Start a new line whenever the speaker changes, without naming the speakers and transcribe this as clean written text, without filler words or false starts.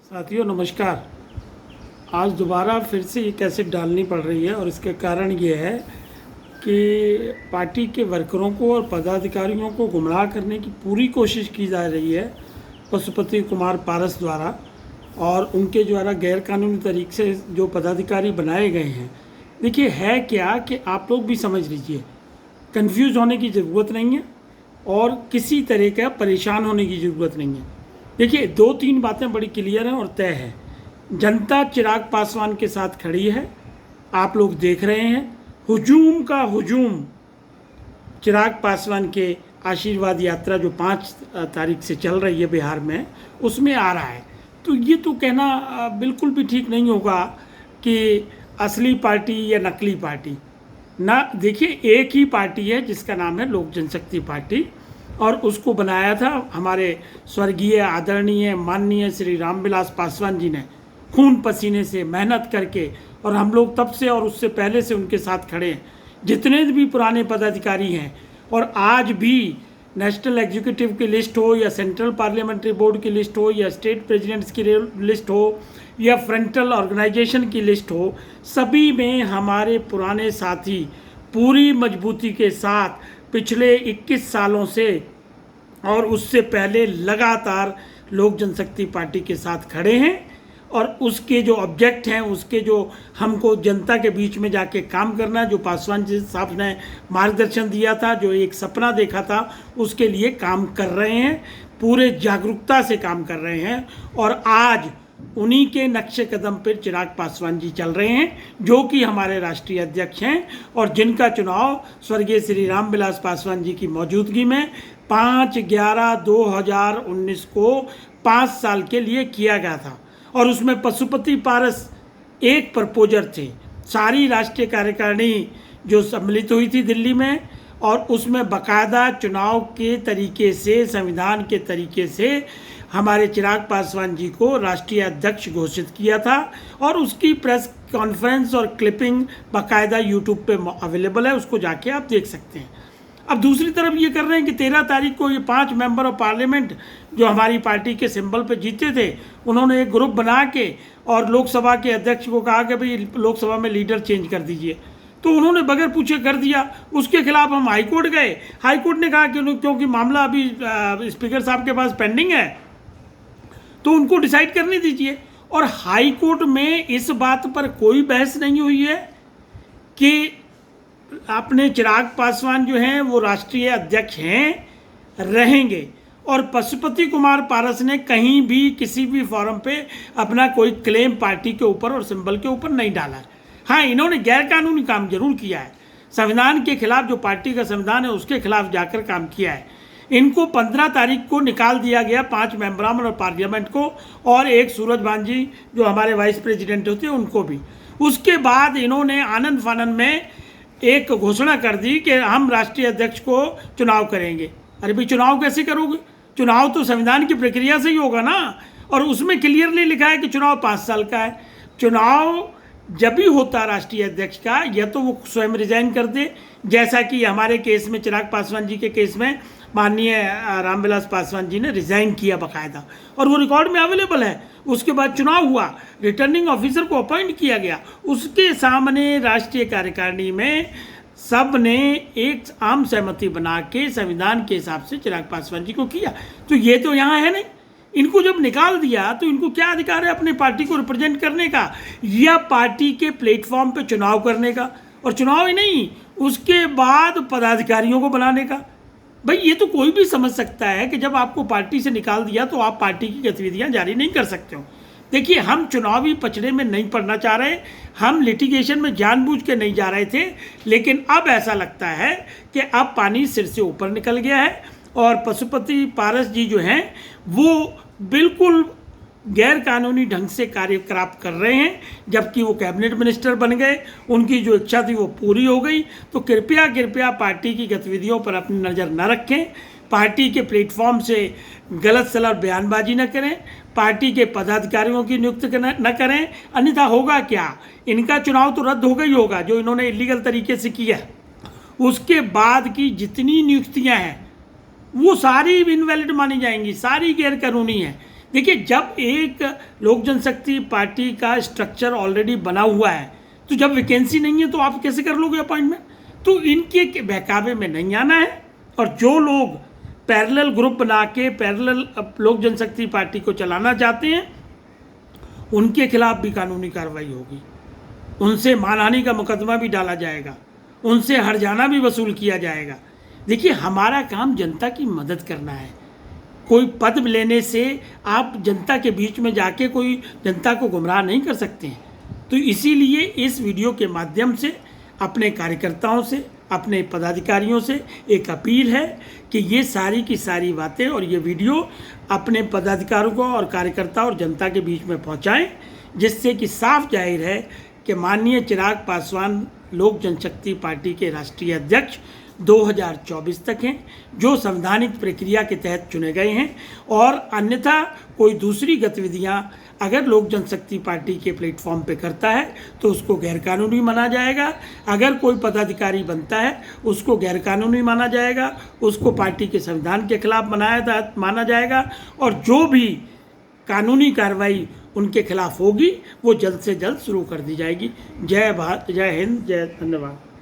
साथियों नमस्कार। आज दोबारा फिर से ये कैसेट डालनी पड़ रही है और इसका कारण ये है कि पार्टी के वर्करों को और पदाधिकारियों को गुमराह करने की पूरी कोशिश की जा रही है पशुपति कुमार पारस द्वारा और उनके द्वारा गैरकानूनी तरीके से जो पदाधिकारी बनाए गए हैं। देखिए है क्या कि आप लोग भी समझ लीजिए, कंफ्यूज होने की ज़रूरत नहीं है और किसी तरह का परेशान होने की ज़रूरत नहीं है। देखिए दो तीन बातें बड़ी क्लियर हैं और तय है। जनता चिराग पासवान के साथ खड़ी है, आप लोग देख रहे हैं। हुजूम का हुजूम चिराग पासवान के आशीर्वाद यात्रा जो 5 तारीख से चल रही है बिहार में, उसमें आ रहा है। तो ये तो कहना बिल्कुल भी ठीक नहीं होगा कि असली पार्टी या नकली पार्टी ना। देखिए एक ही पार्टी है जिसका नाम है लोक जनशक्ति पार्टी और उसको बनाया था हमारे स्वर्गीय आदरणीय माननीय श्री रामविलास पासवान जी ने खून पसीने से मेहनत करके, और हम लोग तब से और उससे पहले से उनके साथ खड़े हैं। जितने भी पुराने पदाधिकारी हैं और आज भी नेशनल एग्जीक्यूटिव की लिस्ट हो या सेंट्रल पार्लियामेंट्री बोर्ड की लिस्ट हो या स्टेट प्रेसिडेंट्स की लिस्ट हो या फ्रंटल ऑर्गेनाइजेशन की लिस्ट हो, सभी में हमारे पुराने साथी पूरी मजबूती के साथ पिछले 21 सालों से और उससे पहले लगातार लोक जनशक्ति पार्टी के साथ खड़े हैं। और उसके जो ऑब्जेक्ट हैं, उसके जो हमको जनता के बीच में जाके काम करना, जो पासवान जी साहब ने मार्गदर्शन दिया था, जो एक सपना देखा था, उसके लिए काम कर रहे हैं, पूरे जागरूकता से काम कर रहे हैं। और आज उन्हीं के नक्शे कदम पर चिराग पासवान जी चल रहे हैं, जो कि हमारे राष्ट्रीय अध्यक्ष हैं और जिनका चुनाव स्वर्गीय श्री रामविलास पासवान जी की मौजूदगी में 5/11/2019 को 5 साल के लिए किया गया था। और उसमें पशुपति पारस एक प्रपोजर थे। सारी राष्ट्रीय कार्यकारिणी जो सम्मिलित हुई थी दिल्ली में, और उसमें बाकायदा चुनाव के तरीके से, संविधान के तरीके से हमारे चिराग पासवान जी को राष्ट्रीय अध्यक्ष घोषित किया था। और उसकी प्रेस कॉन्फ्रेंस और क्लिपिंग बाकायदा यूट्यूब पे अवेलेबल है, उसको जाके आप देख सकते हैं। अब दूसरी तरफ ये कर रहे हैं कि 13 तारीख को ये 5 मेंबर ऑफ पार्लियामेंट जो हमारी पार्टी के सिंबल पे जीते थे, उन्होंने एक ग्रुप बना के और लोकसभा के अध्यक्ष को कहा कि भाई लोकसभा में लीडर चेंज कर दीजिए। तो उन्होंने बगैर पूछे कर दिया। उसके खिलाफ हम हाईकोर्ट गए। हाईकोर्ट ने कहा कि क्योंकि मामला अभी स्पीकर साहब के पास पेंडिंग है तो उनको डिसाइड करने दीजिए। और हाई कोर्ट में इस बात पर कोई बहस नहीं हुई है कि अपने चिराग पासवान जो हैं वो राष्ट्रीय अध्यक्ष हैं, रहेंगे। और पशुपति कुमार पारस ने कहीं भी किसी भी फोरम पे अपना कोई क्लेम पार्टी के ऊपर और सिंबल के ऊपर नहीं डाला है। हाँ, इन्होंने गैरकानूनी काम जरूर किया है, संविधान के खिलाफ, जो पार्टी का संविधान है उसके खिलाफ जाकर काम किया है। इनको 15 तारीख को निकाल दिया गया 5 मेंबर ऑफ पार्लियामेंट को, और एक सूरजभान जी जो हमारे वाइस प्रेसिडेंट होते हैं उनको भी। उसके बाद इन्होंने आनंद फानन में एक घोषणा कर दी कि हम राष्ट्रीय अध्यक्ष को चुनाव करेंगे। अरे भाई, चुनाव कैसे करोगे? चुनाव तो संविधान की प्रक्रिया से ही होगा ना। और उसमें क्लियरली लिखा है कि चुनाव 5 साल का है। चुनाव जब भी होता राष्ट्रीय अध्यक्ष का, या तो वो स्वयं रिजाइन कर दे, जैसा कि हमारे केस में, चिराग पासवान जी के केस में माननीय रामविलास पासवान जी ने रिजाइन किया बाकायदा, और वो रिकॉर्ड में अवेलेबल है। उसके बाद चुनाव हुआ, रिटर्निंग ऑफिसर को अपॉइंट किया गया, उसके सामने राष्ट्रीय कार्यकारिणी में सब ने एक आम सहमति बना के संविधान के हिसाब से चिराग पासवान जी को किया। तो ये तो यहाँ है नहीं। इनको जब निकाल दिया तो इनको क्या अधिकार है अपने पार्टी को रिप्रेजेंट करने का या पार्टी के प्लेटफॉर्म पे चुनाव करने का? और चुनाव ही नहीं, उसके बाद पदाधिकारियों को बनाने का। भाई ये तो कोई भी समझ सकता है कि जब आपको पार्टी से निकाल दिया तो आप पार्टी की गतिविधियां जारी नहीं कर सकते हो। देखिए, हम चुनावी पचड़े में नहीं पड़ना चाह रहे, हम लिटिगेशन में जानबूझ के नहीं जा रहे थे, लेकिन अब ऐसा लगता है कि अब पानी सिर से ऊपर निकल गया है और पशुपति पारस जी जो हैं वो बिल्कुल गैर कानूनी ढंग से कार्यकलाप कर रहे हैं, जबकि वो कैबिनेट मिनिस्टर बन गए, उनकी जो इच्छा थी वो पूरी हो गई। तो कृपया पार्टी की गतिविधियों पर अपनी नज़र न रखें, पार्टी के प्लेटफॉर्म से गलत सलत बयानबाजी न करें, पार्टी के पदाधिकारियों की नियुक्ति न करें। अन्यथा होगा क्या, इनका चुनाव तो रद्द होगा ही होगा जो इन्होंने इलीगल तरीके से किया। उसके बाद की जितनी नियुक्तियाँ हैं वो सारी इनवैलिड मानी जाएंगी, सारी गैर कानूनी हैं। देखिए, जब एक लोक जनशक्ति पार्टी का स्ट्रक्चर ऑलरेडी बना हुआ है, तो जब वैकेंसी नहीं है तो आप कैसे कर लोगे अपॉइंटमेंट? तो इनके बहकावे में नहीं आना है। और जो लोग पैरेलल ग्रुप बना के पैरेलल लोक जनशक्ति पार्टी को चलाना चाहते हैं, उनके खिलाफ भी कानूनी कार्रवाई होगी, उनसे मानहानि का मुकदमा भी डाला जाएगा, उनसे हर्जाना भी वसूल किया जाएगा। देखिए, हमारा काम जनता की मदद करना है। कोई पद लेने से आप जनता के बीच में जाके कोई जनता को गुमराह नहीं कर सकते हैं। तो इसीलिए इस वीडियो के माध्यम से अपने कार्यकर्ताओं से, अपने पदाधिकारियों से एक अपील है कि ये सारी की सारी बातें और ये वीडियो अपने पदाधिकारियों को और कार्यकर्ता और जनता के बीच में पहुंचाएं, जिससे कि साफ जाहिर है कि माननीय चिराग पासवान लोक जनशक्ति पार्टी के राष्ट्रीय अध्यक्ष 2024 तक हैं, जो संवैधानिक प्रक्रिया के तहत चुने गए हैं। और अन्यथा कोई दूसरी गतिविधियां अगर लोक जनशक्ति पार्टी के प्लेटफॉर्म पे करता है तो उसको गैरकानूनी माना जाएगा। अगर कोई पदाधिकारी बनता है उसको गैरकानूनी माना जाएगा, उसको पार्टी के संविधान के खिलाफ माना जाएगा। और जो भी कानूनी कार्रवाई उनके खिलाफ होगी वो जल्द से जल्द शुरू कर दी जाएगी। जय भारत, जय हिंद, जय धन्यवाद।